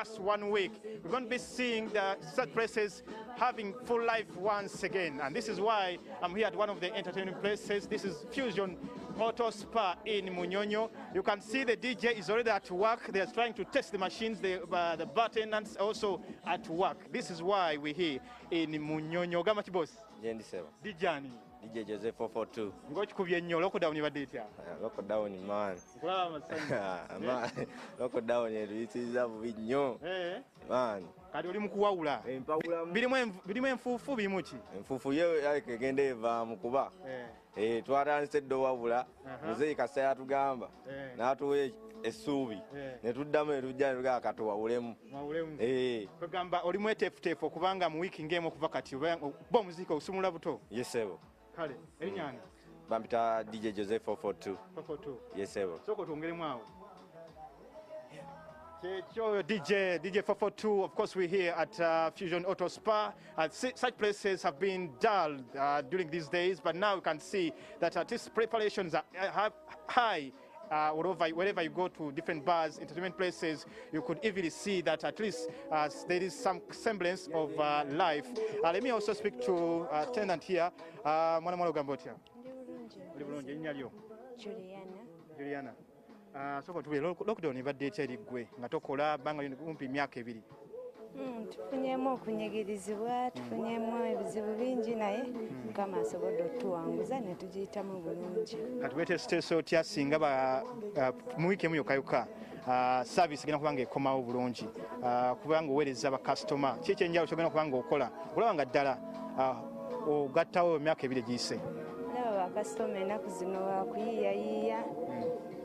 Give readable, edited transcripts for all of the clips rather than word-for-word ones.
just 1 week. We're going to be seeing the such places having full life once again. And this is why I'm here at one of the entertaining places. This is Fusion Auto Spa in Munyonyo. You can see the DJ is already at work. They're trying to test the machines, the bartenders also at work. This is why we're here in Munyonyo. Gama boss. Dijani. DJ Joseph 442. Ngochikubye nnyo lockdown ibadde etya? Lockdown man. Kulaba amasanyu. Lockdown eruyitiriza bubi nnyo. Man. Kati oli mukuwawula. Birimu enfuufu birimu ki? Enfuufu yo egenda eva mu kuba. Twatandise ddo wabula muzeeyi Kasa yatugamba n'atuwa essuubi ne tuddamu erujja ne katuwawulemu. Kwegamba oli mweteefuteefu okubanga mu wiiki ng'emu okuva kati bo omuziika osumula buto? Yes sebo. Kale, erinyani? Bampita DJ Joseph 442. 442. Yes sebo. Soko tuongeremu awo. DJ 442, of course we're here at Fusion Auto Spa. Such places have been dull during these days, but now you can see that at least preparations are high. Wherever you go to different bars, entertainment places, you could easily see that at least there is some semblance of life. Let me also speak to tenant here. Mwana Gambotya. Juliana. Soko tuwe lockdown ibadde etya gwe nga tokola banga kumpi emyaka 2. Tufunyemu okunyigirizibwa, tufunyemu ebizibu bingi naye Mukama asobodde otuwanguza ne tugiyitamu bulungi. Kati weetesiteesa otya singa mu wiiki emu yokka service egenda kubanga ekomawo bulungi kubanga oweereza bakasitoma ki ekyenjawulo kyogenda kubanga okola olaba nga ddala ogattawo emyaka 2 egiyise? Laba bakasitoma ennaku zino bakuyiiyayiiya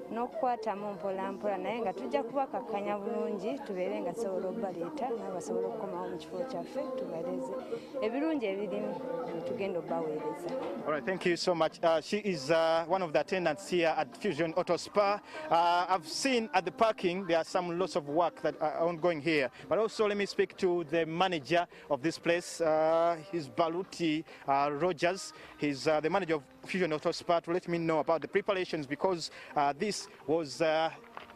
n'okukwatamu mpola mpola naye nga tujja kubakakkanya bulungi tubeere nga tusobola obbaleeta n'abasobola okukomawo mu kifo kyaffe tubaleze ebirungi ebirimu tugenda obbaweereza. All right, thank you so much. She is one of the attendants here at Fusion Auto Spa. I've seen at the parking there are some lots of work that are ongoing here, but also let me speak to the manager of this place. He's Baluti Rogers. He's the manager of Fusion Auto Spa to let me know about the preparations because this was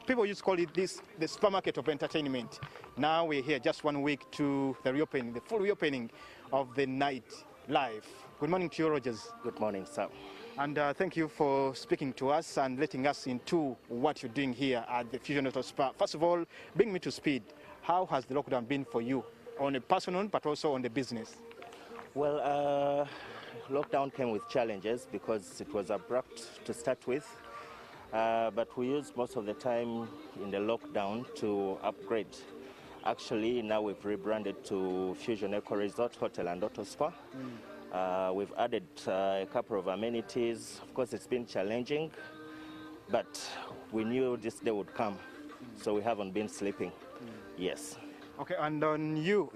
people used to call it the supermarket of entertainment. Now we're here just 1 week to the reopening, the full reopening of the night life. Good morning to you, Rogers. Good morning, sir. And thank you for speaking to us and letting us into what you're doing here at the Fusion Auto Spa. First of all, bring me to speed. How has the lockdown been for you on a personal but also on the business? Well, lockdown came with challenges because it was abrupt to start with. But we used most of the time in the lockdown to upgrade. Actually, now we've rebranded to Fusion Eco Resort Hotel and Auto Spa. We've added a couple of amenities. Of course, it's been challenging, but we knew this day would come, so we haven't been sleeping. Yes. Okay, and on you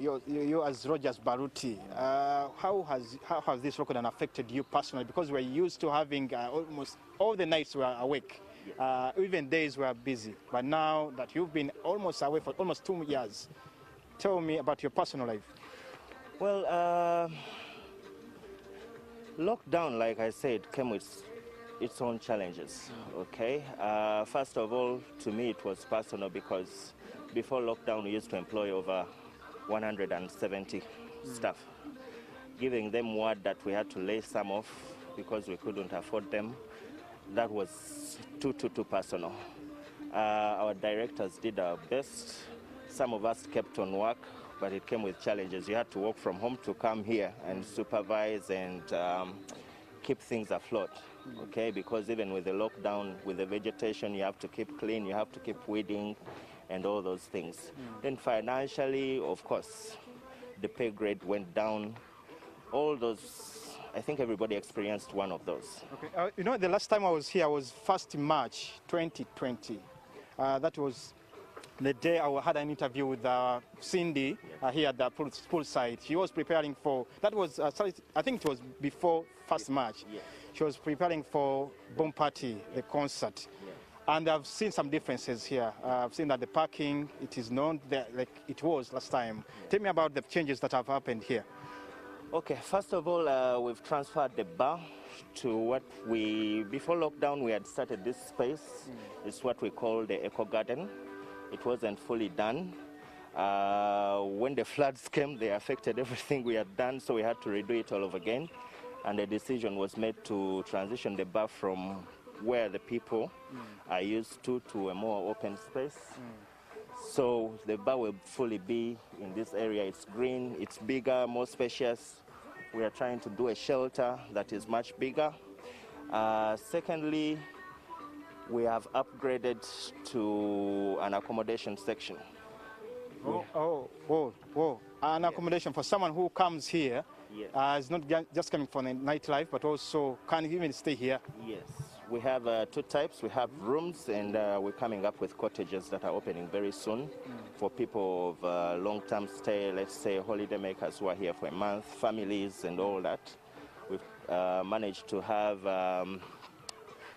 as Rogers Baruti, how has this lockdown affected you personally? Because we're used to having almost all the nights we are awake, even days we are busy. But now that you've been almost away for almost 2 years, tell me about your personal life. Well, lockdown, like I said, came with its own challenges. Okay, first of all, to me it was personal because before lockdown, we used to employ over 170 staff, giving them word that we had to lay some off because we couldn't afford them. That was too personal. Our directors did our best. Some of us kept on work, but it came with challenges. You had to work from home to come here and supervise and keep things afloat. Okay, because even with the lockdown, with the vegetation, you have to keep clean, you have to keep weeding, and all those things. Then financially, of course, the pay grade went down. All those, I think everybody experienced one of those. Okay, you know, the last time I was here was 1st March 2020. That was the day I had an interview with Cindy here at the pool site. She was preparing for, that was, I think it was before 1st March. Yeah. She was preparing for Boom Party, the concert. Yeah. And I've seen some differences here. I've seen that the parking, it is not there like it was last time. Tell me about the changes that have happened here. Okay, first of all, we've transferred the bar to what before lockdown, we had started this space. It's what we call the Eco Garden. It wasn't fully done. When the floods came, they affected everything we had done, so we had to redo it all over again. And the decision was made to transition the bar from where the people are used to a more open space. So the bar will fully be in this area. It's green, it's bigger, more spacious. We are trying to do a shelter that is much bigger. Secondly, we have upgraded to an accommodation section. An accommodation for someone who comes here. Yes. Is not just coming for the nightlife, but also can even stay here. Yes. We have two types. We have rooms, and we're coming up with cottages that are opening very soon for people of long-term stay, let's say holiday makers who are here for a month, families and all that. We've managed to have,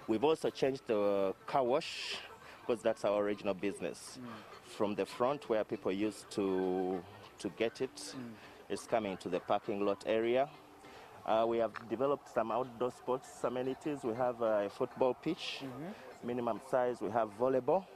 we've also changed the car wash, because that's our original business. From the front where people used to get it, it's coming to the parking lot area. We have developed some outdoor sports amenities. We have a football pitch, minimum size. We have volleyball.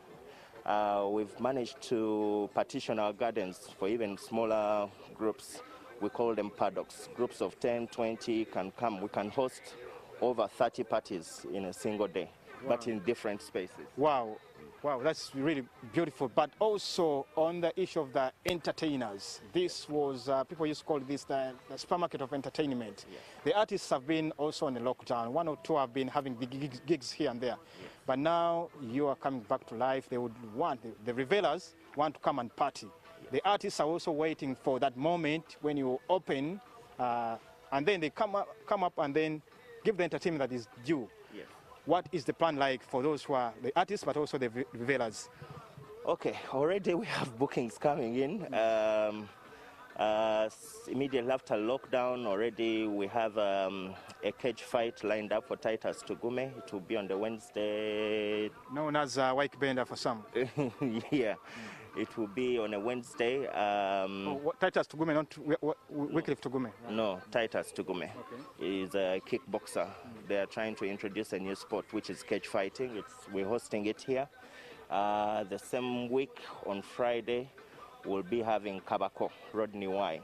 We've managed to partition our gardens for even smaller groups. We call them paddocks. Groups of 10, 20 can come. We can host over 30 parties in a single day, but in different spaces. Wow. Wow, that's really beautiful. But also on the issue of the entertainers, this was, people used to call this the supermarket of entertainment. Yes. The artists have been also on the lockdown. One or two have been having big gigs here and there. Yes. But now you are coming back to life. They would want, the revelers want to come and party. Yes. The artists are also waiting for that moment when you open, and then they come up and then give the entertainment that is due. Yes. What is the plan like for those who are the artists, but also the revelers? Okay, already we have bookings coming in. Immediately after lockdown, already we have a cage fight lined up for Titus Tugume. It will be on the Wednesday. Known as Wake Bender for some. Yeah, it will be on a Wednesday. Titus Tugume, not Wycliffe Tugume? Right? No, Titus Tugume. Okay. Is a kickboxer. They are trying to introduce a new sport, which is cage fighting. We're hosting it here. The same week, on Friday, we'll be having Kabako, Rodney Y.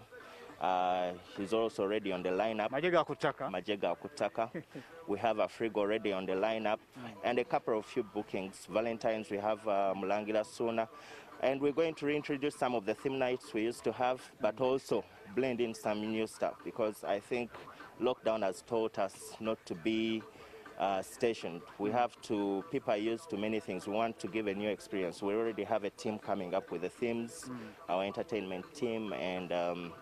He's also already on the lineup. Majega Kutaka. We have Afrigo already on the lineup. And a couple of few bookings. Valentine's, we have Mulangila Suna. And we're going to reintroduce some of the theme nights we used to have, but also blend in some new stuff, because I think lockdown has taught us not to be stationed. We have to, people are used to many things. We want to give a new experience. We already have a team coming up with the themes, our entertainment team, and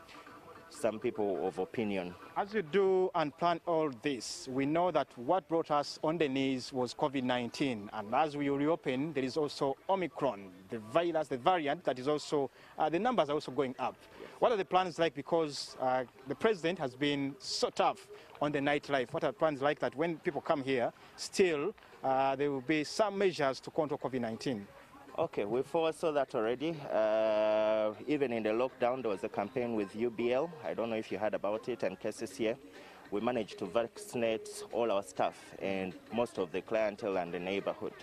some people of opinion. As you do and plan all this, we know that what brought us on the knees was COVID-19. And as we reopen, there is also Omicron, the virus, the variant that is also, the numbers are also going up. Yes. What are the plans like? Because the president has been so tough on the nightlife. What are the plans like that when people come here, still there will be some measures to control COVID-19? Okay, we foresaw that already. Even in the lockdown, there was a campaign with UBL. I don't know if you heard about it, and cases here. We managed to vaccinate all our staff and most of the clientele and the neighborhood.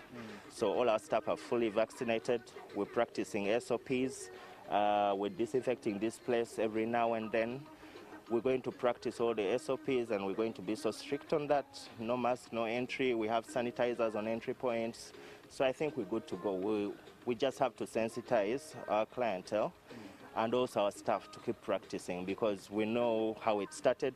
So all our staff are fully vaccinated. We're practicing SOPs. We're disinfecting this place every now and then. We're going to practice all the SOPs, and we're going to be so strict on that. No mask, no entry. We have sanitizers on entry points. So I think we're good to go. We just have to sensitize our clientele and also our staff to keep practicing, because we know how it started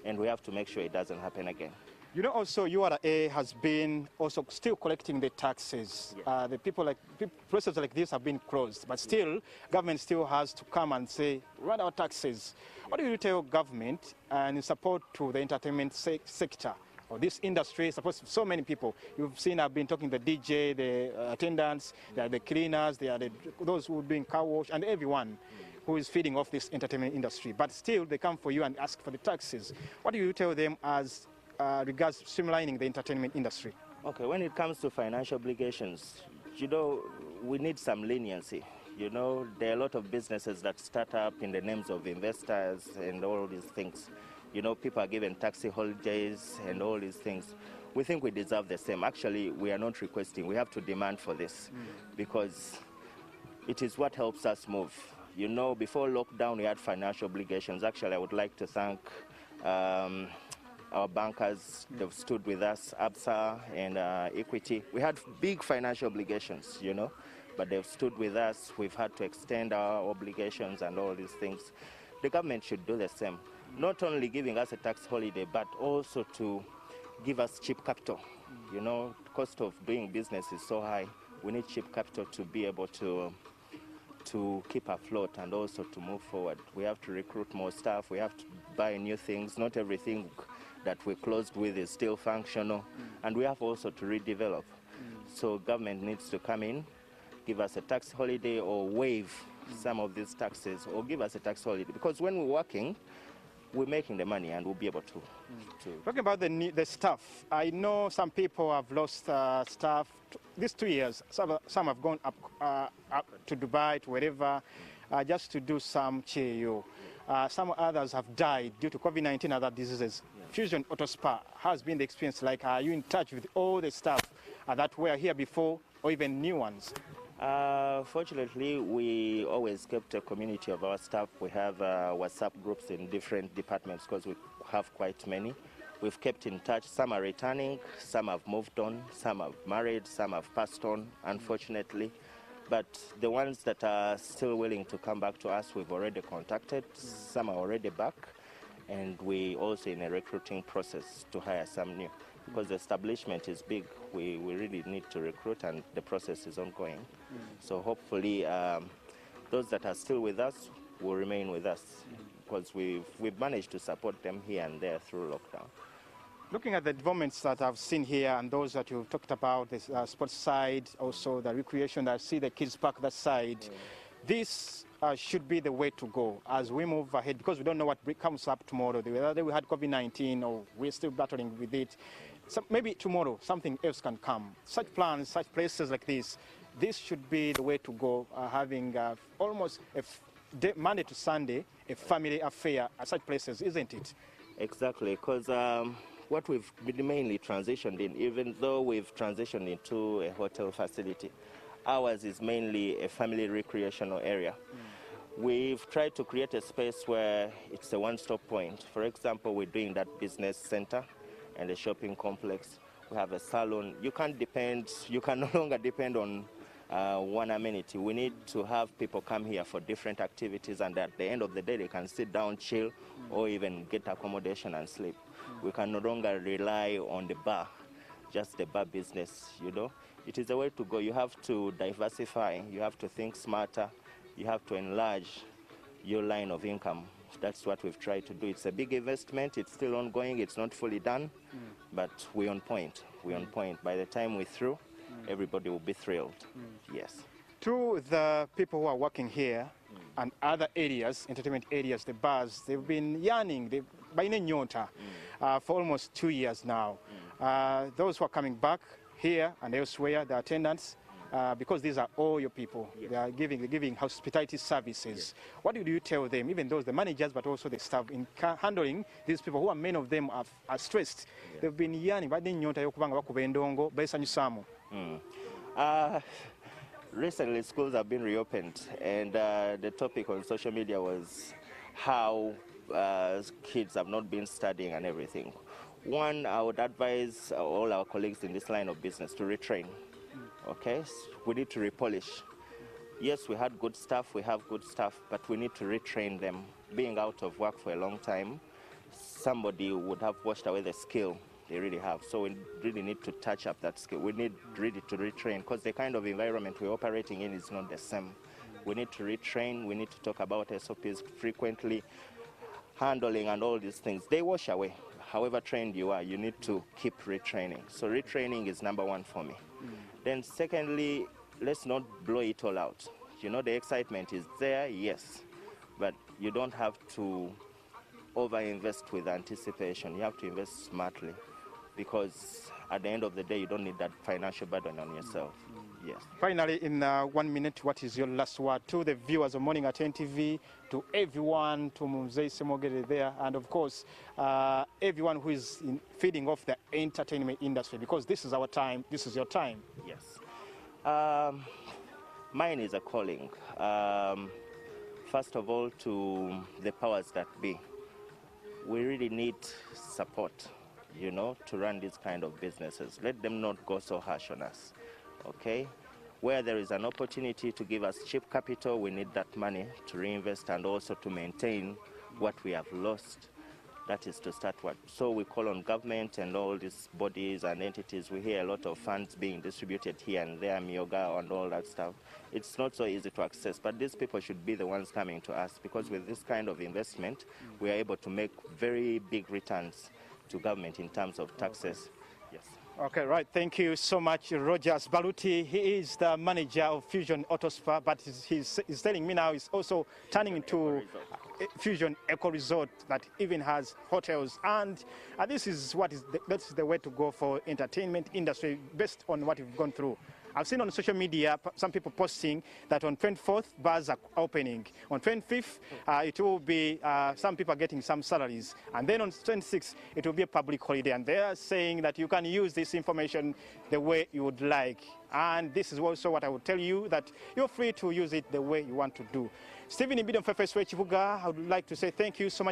and we have to make sure it doesn't happen again. You know, also URA has been also still collecting the taxes. Yes. The places like this have been closed, but still government still has to come and say, run our taxes. What do you tell government and in support to the entertainment sector? Or this industry, suppose so many people you've seen have been talking, the DJ, the attendants, they are the cleaners, they are those who are doing car wash, and everyone who is feeding off this entertainment industry. But still, they come for you and ask for the taxes. What do you tell them as regards streamlining the entertainment industry? Okay, when it comes to financial obligations, you know, we need some leniency. You know, there are a lot of businesses that start up in the names of investors and all these things. You know, people are given taxi holidays and all these things. We think we deserve the same. Actually, we are not requesting. We have to demand for this, because it is what helps us move. You know, before lockdown, we had financial obligations. Actually, I would like to thank our bankers. They've stood with us, ABSA and Equity. We had big financial obligations, you know, but they've stood with us. We've had to extend our obligations and all these things. The government should do the same, not only giving us a tax holiday, but also to give us cheap capital. You know, the cost of doing business is so high. We need cheap capital to be able to keep afloat and also to move forward. We have to recruit more staff. We have to buy new things. Not everything that we're closed with is still functional. And we have also to redevelop. So government needs to come in, give us a tax holiday or waive some of these taxes or give us a tax holiday. Because when we're working, we're making the money and we'll be able to. Talking about the staff, I know some people have lost staff these 2 years. Some have gone up to Dubai, to wherever, just to do some CHEO. Some others have died due to COVID-19 and other diseases. Yeah. Fusion Auto Spa has been the experience like. Are you in touch with all the staff that were here before or even new ones? Fortunately, we always kept a community of our staff. We have WhatsApp groups in different departments because we have quite many. We've kept in touch. Some are returning, some have moved on, some have married, some have passed on, unfortunately. But the ones that are still willing to come back to us, we've already contacted. Some are already back. And we also in a recruiting process to hire some new. Because the establishment is big, we really need to recruit and the process is ongoing. So hopefully those that are still with us will remain with us because we've managed to support them here and there through lockdown. Looking at the developments that I've seen here and those that you've talked about, the sports side, also the recreation, I see the kids park that side, this should be the way to go as we move ahead because we don't know what comes up tomorrow. Whether we had COVID-19 or we're still battling with it. So maybe tomorrow something else can come. Such plans, such places like this should be the way to go, having almost Monday to Sunday, a family affair at such places, isn't it? Exactly, because what we've been mainly transitioned in, even though we've transitioned into a hotel facility, ours is mainly a family recreational area. We've tried to create a space where it's a one-stop point. For example, we're doing that business center and a shopping complex. We have a salon. You can no longer depend on one amenity. We need to have people come here for different activities and at the end of the day they can sit down, chill, or even get accommodation and sleep. We can no longer rely on the bar, just the bar business, you know. It is a way to go. You have to diversify, you have to think smarter, you have to enlarge your line of income. That's what we've tried to do. It's a big investment, it's still ongoing, it's not fully done, but we're on point. We're on point. By the time we're through, everybody will be thrilled. Yes. To the people who are working here and other areas, entertainment areas, the bars, they've been yearning, for almost 2 years now. Those who are coming back here and elsewhere, the attendants, because these are all your people. Yes. They are giving hospitality services. Yes. What do you tell them, even those the managers, but also the staff, in handling these people who are many of them are stressed? Yeah. They've been yearning. Recently, schools have been reopened, and the topic on social media was how kids have not been studying and everything. One, I would advise all our colleagues in this line of business to retrain. Okay, we need to repolish. Yes, we had good staff, we have good staff, but we need to retrain them. Being out of work for a long time, somebody would have washed away the skill they really have. So we really need to touch up that skill. We need really to retrain because the kind of environment we're operating in is not the same. We need to retrain, we need to talk about SOPs frequently, handling and all these things. They wash away. However trained you are, you need to keep retraining. So retraining is number one for me. Then secondly, let's not blow it all out. You know, the excitement is there, yes, but you don't have to over-invest with anticipation. You have to invest smartly because at the end of the day, you don't need that financial burden on yourself. Yes. Finally, in 1 minute, what is your last word to the viewers of Morning at NTV, to everyone, to Mzee Semogere there, and of course, everyone who is feeding off the entertainment industry, because this is our time, this is your time. Yes. Mine is a calling. First of all, to the powers that be. We really need support, you know, to run these kind of businesses. Let them not go so harsh on us, okay? Where there is an opportunity to give us cheap capital, we need that money to reinvest and also to maintain what we have lost. That is to start what. So we call on government and all these bodies and entities. We hear a lot of funds being distributed here and there, Myoga and all that stuff. It's not so easy to access, but these people should be the ones coming to us, because with this kind of investment, we are able to make very big returns to government in terms of taxes. Yes. Okay, right. Thank you so much, Rogers Baluti. He is the manager of Fusion Auto Spa, but he's telling me now he's also turning into Fusion Eco Resort that even has hotels, and this is that's the way to go for entertainment industry based on what we've gone through. I've seen on social media some people posting that on 24th bars are opening. On 25th it will be some people are getting some salaries, and then on 26th it will be a public holiday, and they are saying that you can use this information the way you would like. And this is also what I would tell you, that you're free to use it the way you want to do. Stephen Ibidon Fefeswe Chibuga, I would like to say thank you so much.